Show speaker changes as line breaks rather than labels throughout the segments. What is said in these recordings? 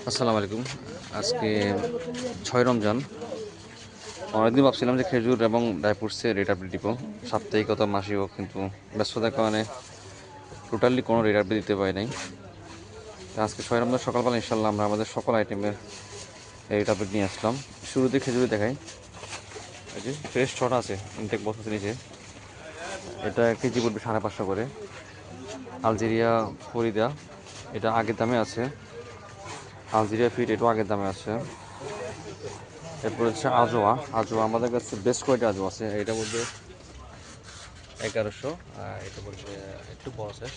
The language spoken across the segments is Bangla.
আসসালামু আলাইকুম। আজকে 6 রমজান। অনেকদিন ভাবছিলাম যে খেজুর এবং ড্রাই ফ্রুটসের রেট আপডেট দিব, সাপ্তাহিক অথবা মাসিক, কিন্তু ব্যস্ততার কারণে টোটালি কোনো রেট আপডেট দিতে পারি নাই। আজকে 6 রমজান সকালবেলা ইনশাল্লাহ আমরা আমাদের সকল আইটেমের রেট আপডেট নিয়ে আসলাম। শুরুতে খেজুরি দেখাই। এই যে ফ্রেশ ছটা আছে, ইনটেক বক্স আছে নিচে। এটা কেজি পড়বে 550 করে। আলজেরিয়া ফরিদা, এটা আগের দামে আছে। আলজেরিয়া ফিট, এটাও আগের দামে আছে। এরপর হচ্ছে আজোয়া। আজোয়া আমাদের কাছে বেস্ট কোয়ালিটি আজোয়া আছে। এটা বলবে 1100, আর এটা বলবে একটু বড় সাইজ,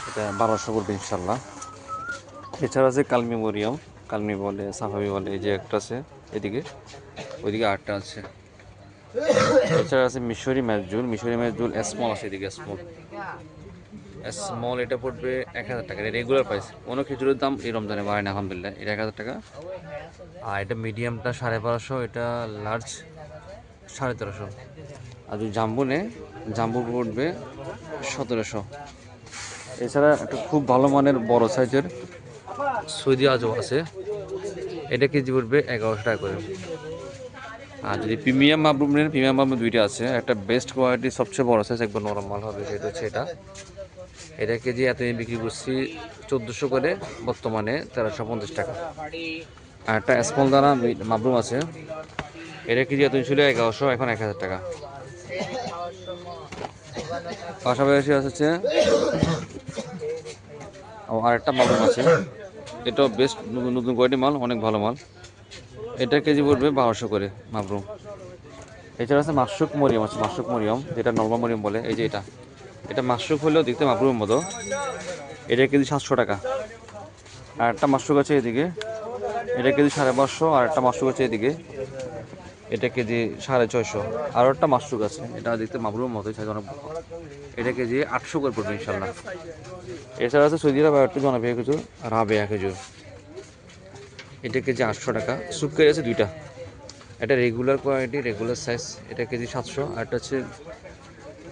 এটা 1200 পড়বে ইনশাল্লাহ। এছাড়া আছে কালমি মরিয়ম, কালমি বলে, সাফাবি বলে, এই যে একটা আছে এদিকে, ওইদিকে আটটা আছে। এছাড়া আছে মিশরি ম্যাজুল, মিশরি ম্যাজুল স্মল আছে এদিকে, স্মল স্মল, এটা পড়বে 1000 টাকা। এটা রেগুলার প্রাইস, কোনো খেজুরের দাম এই রমজানে বাড়ে না আলহামদুলিল্লাহ। এটা 1000 টাকা। আর এটা মিডিয়ামটা 1250, এটা লার্জ 1350। আর যদি জাম্বু নেয়, জাম্বু পড়বে 1700। এছাড়া একটা খুব ভালো মানের বড় সাইজের সৌদি আজও আছে, এটা কেজি পড়বে 1100 টাকা করে। আর যদি প্রিমিয়াম মাবরুম নেন, প্রিমিয়াম মাবরুম দুইটা আছে। একটা বেস্ট কোয়ালিটি সবচেয়ে বড় সাইজ, একবার নরম মাল হবে, সেটা হচ্ছে এটা। এটা কেজি এতদিন বিক্রি করছি 1400 করে, বর্তমানে 1350 টাকা। আর একটা স্মল দানা মাবরুম আছে, এটা কেজি এতদিন ছিল 1100, এখন 1000 টাকা। পাশাপাশি হচ্ছে আরেকটা মাবরুম আছে, এটাও বেস্ট, নতুন কোয়ালিটি মাল, অনেক ভালো মাল। এটা কেজি পড়বে 1200 করে মাবরুম। এছাড়া আছে মাশরুক মরিয়ম আছে, মাশরুক মরিয়ম যেটা নর্মাল মরিয়ম বলে, এই যে এটা, এটা মাশরুক হলেও দেখতে মাবরুমের মতো। এটা কেজি 700 টাকা। আর একটা মাশরুক আছে এদিকে, এটা কেজি 550। আর একটা মাশরুক আছে এদিকে, এটা কেজি 650। আরও একটা মাশরুক আছে, এটা দেখতে মাবরুমের মতোই, সাইজ অনেক বড়। এটা কেজি 800 করে পড়বে ইনশাল্লাহ। এছাড়া আছে সৌদি আরব একটু জনপ্রিয় খেজুর, রাবেয়া খেজুর, এটা কেজি 800 টাকা। সুপকারি আছে দুইটা, এটা রেগুলার কোয়ালিটি, রেগুলার সাইজ, এটা কেজি 700। আর এটা হচ্ছে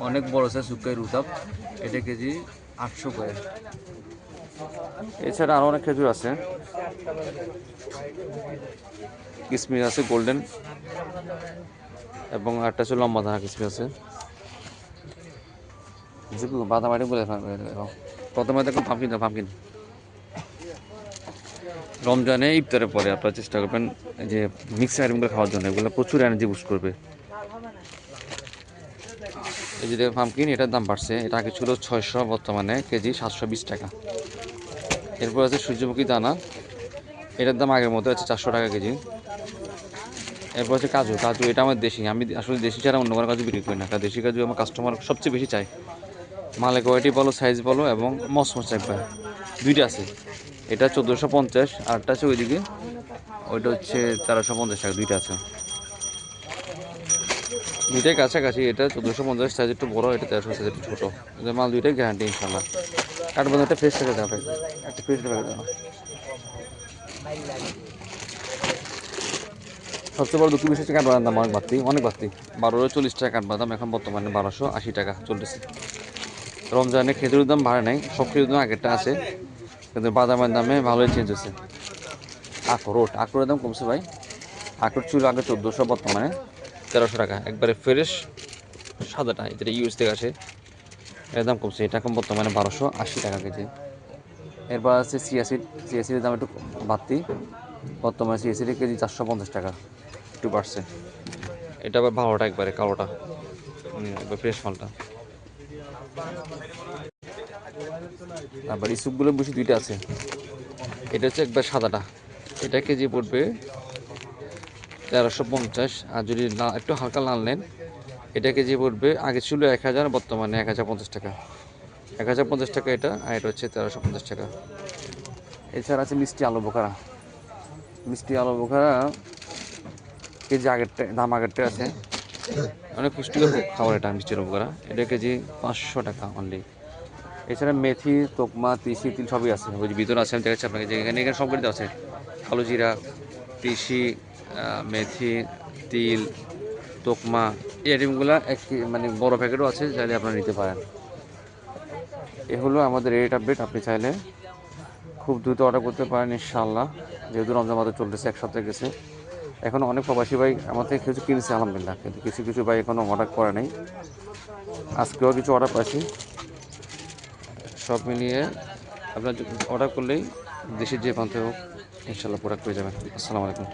অনেক বড় সাইজ সুপকারি রুতাব, এটা কেজি 800 করে। এছাড়া আরও অনেক খেজুর আছে, কিসমিস আছে গোল্ডেন, এবং একটা হচ্ছে লম্বা দানা কিসমিস আছে, বাদাম আইটেম বলে। প্রথমে দেখুন পাম্পকিন, পাম্পকিন রমজানে ইফতারের পরে আপনারা চেষ্টা করবেন যে মিক্স আইটেমগুলো খাওয়ার জন্য, এগুলো প্রচুর এনার্জি বুস্ট করবে। এই যে পাম্পকিন, এটার দাম বাড়ছে, এটা আগে ছিল 600, বর্তমানে কেজি 720 টাকা। এরপর আছে সূর্যমুখী দানা, এটার দাম আগের মতো আছে 400 টাকা কেজি। এরপর আছে কাজু, কাজু এটা আমার দেশি, আমি আসলে দেশি ছাড়া অন্য কোনো কাজু বিক্রি করি না, কারণ দেশি কাজু আমার কাস্টমার সবচেয়ে বেশি চাই। মালের কোয়ালিটি বলো, সাইজ বলো, এবং মসমস একবার। দুইটা আছে, এটা 1450, আরটা আছে ওইদিকে, ওইটা হচ্ছে 1350 টাকা। দুইটা আছে, দুইটাই কাছাকাছি। এটা 1450 সাইজ একটু বড়, এটা 1300 সাইজ একটু ছোটো। মাল দুইটাই গ্যারান্টি ইনশাল্লাহ। কাঠবাদাম একটা ফ্রেশ টাকা দেওয়া, একটা ফ্রেশ টাকা দেওয়া। সবচেয়ে বড় দুঃখ বিষয় হচ্ছে কাঠবাদাম দাম অনেক বাড়তি, অনেক বাড়তি। 1240 টাকা কাঠবাদাম, এখন বর্তমানে 1280 টাকা চলতেছে। রমজানে খেজুরের দাম বাড়ে নাই, সব খেজুর দাম আগেরটা আছে, কিন্তু বাদামের দামে ভালোই চেঞ্জ হচ্ছে। আখরোট, আখরোটের দাম কমছে ভাই। আখরোট ছিল আগে 1400, বর্তমানে 1300 টাকা। একবারে ফ্রেশ সাদাটা, যেটা ইউএস থেকে আসে, এর দাম কমছে, এটা এখন বর্তমানে 1280 টাকা কেজি। এরপর আছে সিয়াসিড, সিয়াসিডের দাম একটু বাড়তি, বর্তমানে সিয়াসিডের কেজি 450 টাকা, একটু বাড়ছে। এটা আবার ভালোটা, একবারে কালোটা, একবার ফ্রেশ মালটা। আবার ইসুপগুলো বেশি দুইটা আছে, এটা হচ্ছে একবার সাদাটা, এটা কেজি পড়বে 1350। আর যদি একটু হালকা লাল নেন, এটা কেজি পড়বে, আগে ছিল 1000, বর্তমানে 1050 টাকা। 1050 টাকা এটা, আর এটা হচ্ছে 1350 টাকা। এছাড়া আছে মিষ্টি আলু বোখারা, মিষ্টি আলু বোখারা কেজি আগেরটা দাম, আগেরটা আছে, অনেক পুষ্টিকর খাবার এটা মিষ্টি আলু বোখারা, এটা কেজি 500 টাকা অনলি। এছাড়া মেথি, তোকমা, তিসি, তিল সবই আছে, ওই যে ভিতরে আছে, আমি দেখাচ্ছি আপনাকে, যে এখানে এখানে সব কিছু আছে। কালো জিরা, তিসি, মেথি, তিল, তোকমা, এই আইটেমগুলো এক মানে বড় প্যাকেটও আছে, চাইলে আপনারা নিতে পারেন। এ হলো আমাদের রেট আপডেট, আপনি চাইলে খুব খুব দ্রুত অর্ডার করতে পারেন ইনশাআল্লাহ, যেহেতু রমজান মাস চলতেছে, এক সপ্তাহ গেছে। এখনও অনেক প্রবাসী ভাই আমার থেকে কিছু কিনছে আলহামদুলিল্লাহ, কিন্তু কিছু কিছু ভাই এখনও অর্ডার করে নাই। আজকেও কিছু অর্ডার পাইছি। সব মিলিয়ে আপনার অর্ডার করলেই দেশের যে প্রান্তে হোক ইনশাআল্লাহ প্রোডাক্ট পেয়ে যাবেন। আসসালামু আলাইকুম।